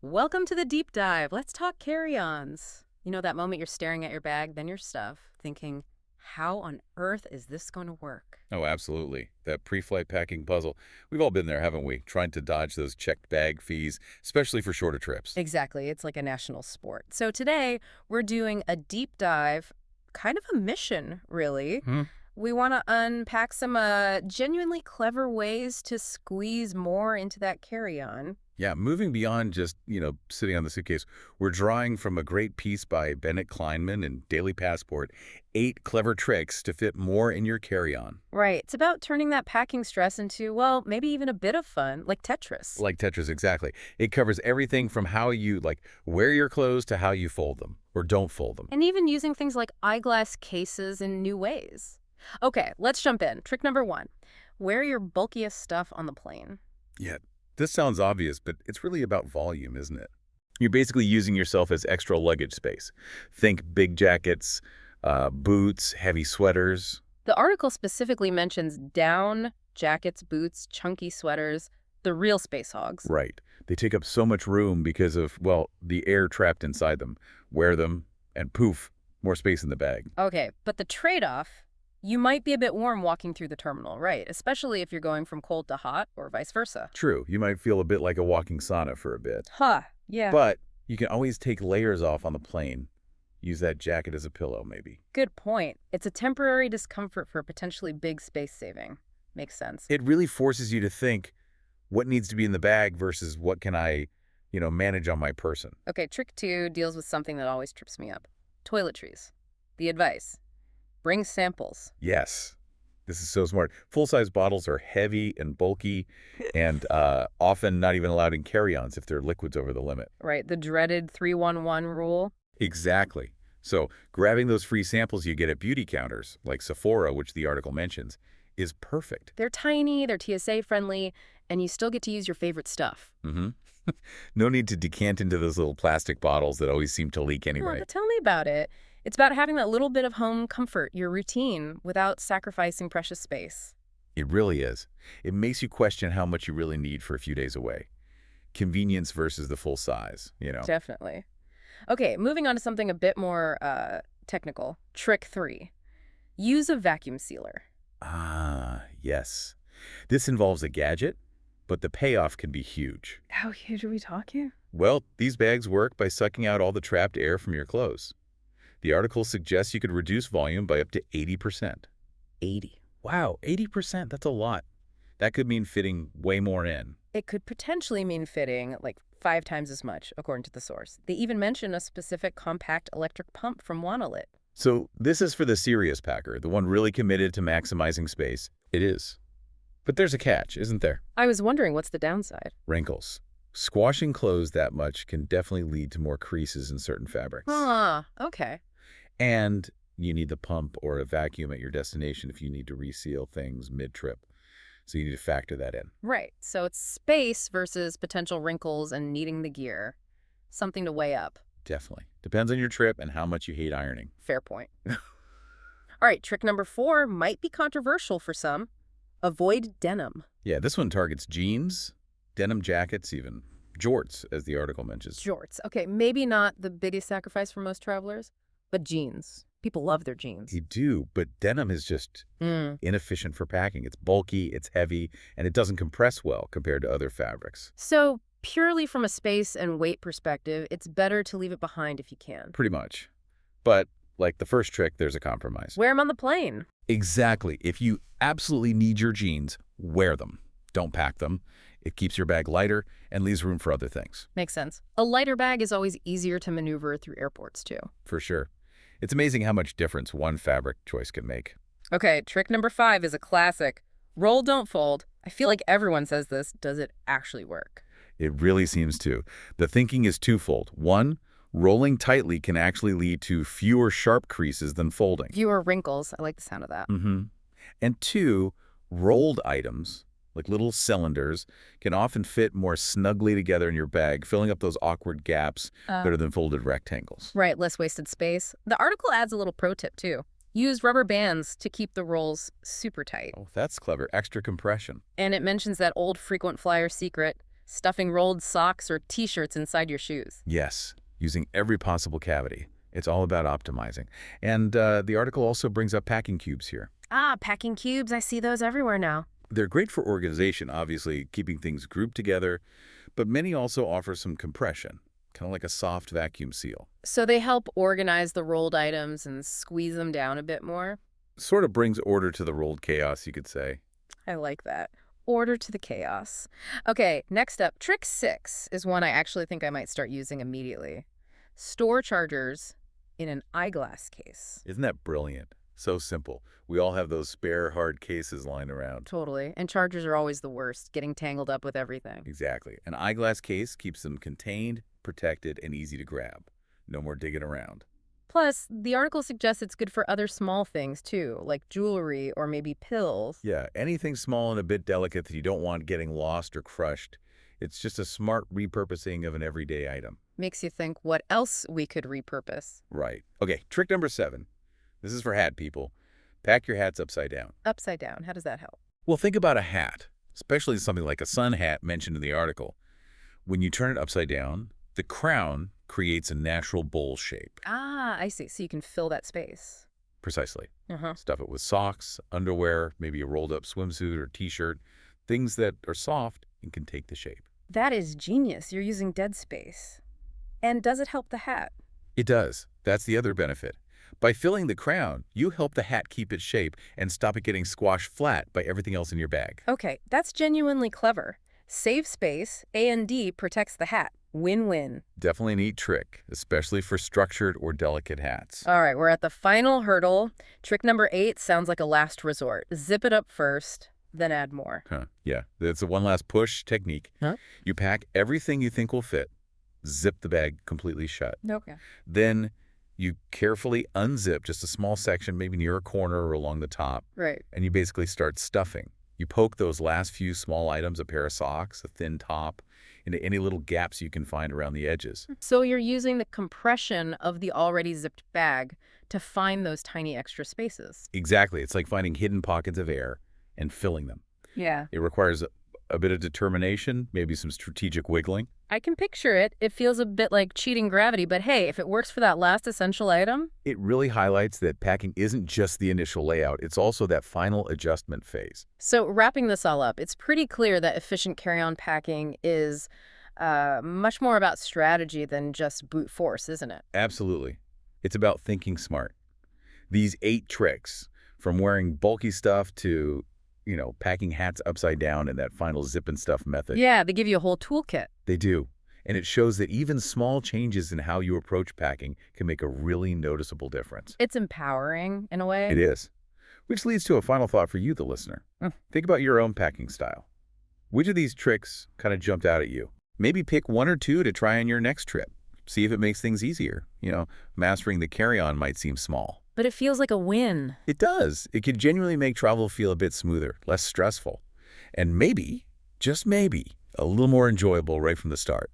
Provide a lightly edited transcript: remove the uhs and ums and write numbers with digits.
Welcome to the deep dive. Let's talk carry-ons. You know that moment you're staring at your bag, then your stuff, thinking, how on earth is this going to work? Oh, absolutely. That pre-flight packing puzzle. We've all been there, haven't we? Trying to dodge those checked bag fees, especially for shorter trips. Exactly. It's like a national sport. So today we're doing a deep dive, kind of a mission, really. Hmm. We want to unpack some genuinely clever ways to squeeze more into that carry-on. Yeah, moving beyond just, sitting on the suitcase, we're drawing from a great piece by Bennett Kleinman in Daily Passport, 8 clever tricks to fit more in your carry-on. Right. It's about turning that packing stress into, well, maybe even a bit of fun, like Tetris. Like Tetris, exactly. It covers everything from how you, wear your clothes to how you fold them or don't fold them. And even using things like eyeglass cases in new ways. Okay, let's jump in. Trick number one, wear your bulkiest stuff on the plane. Yeah, this sounds obvious, but it's really about volume, isn't it? You're basically using yourself as extra luggage space. Think big jackets, boots, heavy sweaters. The article specifically mentions down, jackets, boots, chunky sweaters, the real space hogs. Right. They take up so much room because of, well, the air trapped inside them. Wear them, and poof, more space in the bag. Okay, but the trade-off, you might be a bit warm walking through the terminal, right? Especially if you're going from cold to hot or vice versa. True, you might feel a bit like a walking sauna for a bit. Huh, yeah. But you can always take layers off on the plane. Use that jacket as a pillow, maybe. Good point. It's a temporary discomfort for potentially big space saving. Makes sense. It really forces you to think what needs to be in the bag versus what can I, manage on my person. Okay, trick two deals with something that always trips me up. Toiletries. The advice. Bring samples. Yes, this is so smart. Full-size bottles are heavy and bulky and often not even allowed in carry-ons if they're liquids over the limit. Right, the dreaded 311 rule. Exactly. So grabbing those free samples you get at beauty counters, like Sephora, which the article mentions, is perfect. They're tiny, they're TSA friendly, and you still get to use your favorite stuff. Mm-hmm. No need to decant into those little plastic bottles that always seem to leak Oh, anyway. but tell me about it. It's about having that little bit of home comfort, your routine, without sacrificing precious space. It really is. It makes you question how much you really need for a few days away. Convenience versus the full size. Definitely. Okay, moving on to something a bit more technical. Trick three. Use a vacuum sealer. Ah, yes. This involves a gadget, but the payoff can be huge. How huge are we talking? Well, these bags work by sucking out all the trapped air from your clothes. The article suggests you could reduce volume by up to 80%. 80. Wow, 80%, that's a lot. That could mean fitting way more in. It could potentially mean fitting like 5 times as much, according to the source. They even mention a specific compact electric pump from Wanalit. So this is for the serious packer, the one really committed to maximizing space. It is. But there's a catch, isn't there? I was wondering what's the downside. Wrinkles. Squashing clothes that much can definitely lead to more creases in certain fabrics. Ah, okay. And you need the pump or a vacuum at your destination if you need to reseal things mid-trip. So you need to factor that in. Right. So it's space versus potential wrinkles and needing the gear. Something to weigh up. Definitely. Depends on your trip and how much you hate ironing. Fair point. All right, trick number 4 might be controversial for some. Avoid denim. Yeah, this one targets jeans, denim jackets even, jorts, as the article mentions. Jorts. Okay, maybe not the biggest sacrifice for most travelers, but jeans. People love their jeans. You do, but denim is just inefficient for packing. It's bulky, it's heavy, and it doesn't compress well compared to other fabrics. So purely from a space and weight perspective, it's better to leave it behind if you can. Pretty much. But like the first trick, there's a compromise. Wear them on the plane. Exactly. If you absolutely need your jeans, wear them. Don't pack them. It keeps your bag lighter and leaves room for other things. Makes sense. A lighter bag is always easier to maneuver through airports, too. For sure. It's amazing how much difference one fabric choice can make. Okay, trick number 5 is a classic. Roll, don't fold. I feel like everyone says this. Does it actually work? It really seems to. The thinking is twofold. One, rolling tightly can actually lead to fewer sharp creases than folding. Fewer wrinkles. I like the sound of that. And two, rolled items, like little cylinders, can often fit more snugly together in your bag, filling up those awkward gaps better than folded rectangles. Right, less wasted space. The article adds a little pro tip, too. Use rubber bands to keep the rolls super tight. Oh, that's clever. Extra compression. And it mentions that old frequent flyer secret, stuffing rolled socks or T-shirts inside your shoes. Yes, using every possible cavity. It's all about optimizing. And the article also brings up packing cubes here. Ah, packing cubes. I see those everywhere now. They're great for organization, obviously, keeping things grouped together, but many also offer some compression, kind of like a soft vacuum seal. So they help organize the rolled items and squeeze them down a bit more. Sort of brings order to the rolled chaos, you could say. I like that. Order to the chaos. Okay, next up, trick 6 is one I actually think I might start using immediately. Store chargers in an eyeglass case. Isn't that brilliant? So simple. We all have those spare hard cases lying around. Totally. And chargers are always the worst, getting tangled up with everything. Exactly. An eyeglass case keeps them contained, protected, and easy to grab. No more digging around. Plus, the article suggests it's good for other small things, too, like jewelry or maybe pills. Yeah, anything small and a bit delicate that you don't want getting lost or crushed. It's just a smart repurposing of an everyday item. Makes you think what else we could repurpose. Right. Okay, trick number 7. This is for hat people. Pack your hats upside down. Upside down. How does that help? Well, think about a hat, especially something like a sun hat mentioned in the article. When you turn it upside down, the crown creates a natural bowl shape. Ah, I see. So you can fill that space. Precisely. Uh-huh. Stuff it with socks, underwear, maybe a rolled-up swimsuit or T-shirt, things that are soft and can take the shape. That is genius. You're using dead space. And does it help the hat? It does. That's the other benefit. By filling the crown, you help the hat keep its shape and stop it getting squashed flat by everything else in your bag. Okay, that's genuinely clever. Save space, A&D protects the hat. Win-win. Definitely a neat trick, especially for structured or delicate hats. All right, we're at the final hurdle. Trick number 8 sounds like a last resort. Zip it up first, then add more. Yeah, it's a one last push technique. Huh? You pack everything you think will fit, zip the bag completely shut. Okay. Then you carefully unzip just a small section, maybe near a corner or along the top, Right. and you basically start stuffing. You poke those last few small items, a pair of socks, a thin top, into any little gaps you can find around the edges. So you're using the compression of the already zipped bag to find those tiny extra spaces. Exactly. It's like finding hidden pockets of air and filling them. Yeah. It requires a bit of determination, maybe some strategic wiggling. I can picture it. It feels a bit like cheating gravity, but hey, if it works for that last essential item. It really highlights that packing isn't just the initial layout, it's also that final adjustment phase. So wrapping this all up, it's pretty clear that efficient carry-on packing is much more about strategy than just brute force, isn't it? Absolutely. It's about thinking smart. These 8 tricks, from wearing bulky stuff to, packing hats upside down in that final zip and stuff method. Yeah, they give you a whole toolkit. They do. And it shows that even small changes in how you approach packing can make a really noticeable difference. It's empowering in a way. It is. Which leads to a final thought for you, the listener. Think about your own packing style. Which of these tricks kind of jumped out at you? Maybe pick 1 or 2 to try on your next trip. See if it makes things easier. Mastering the carry-on might seem small. But it feels like a win. It does. It could genuinely make travel feel a bit smoother, less stressful, and maybe, just maybe, a little more enjoyable right from the start.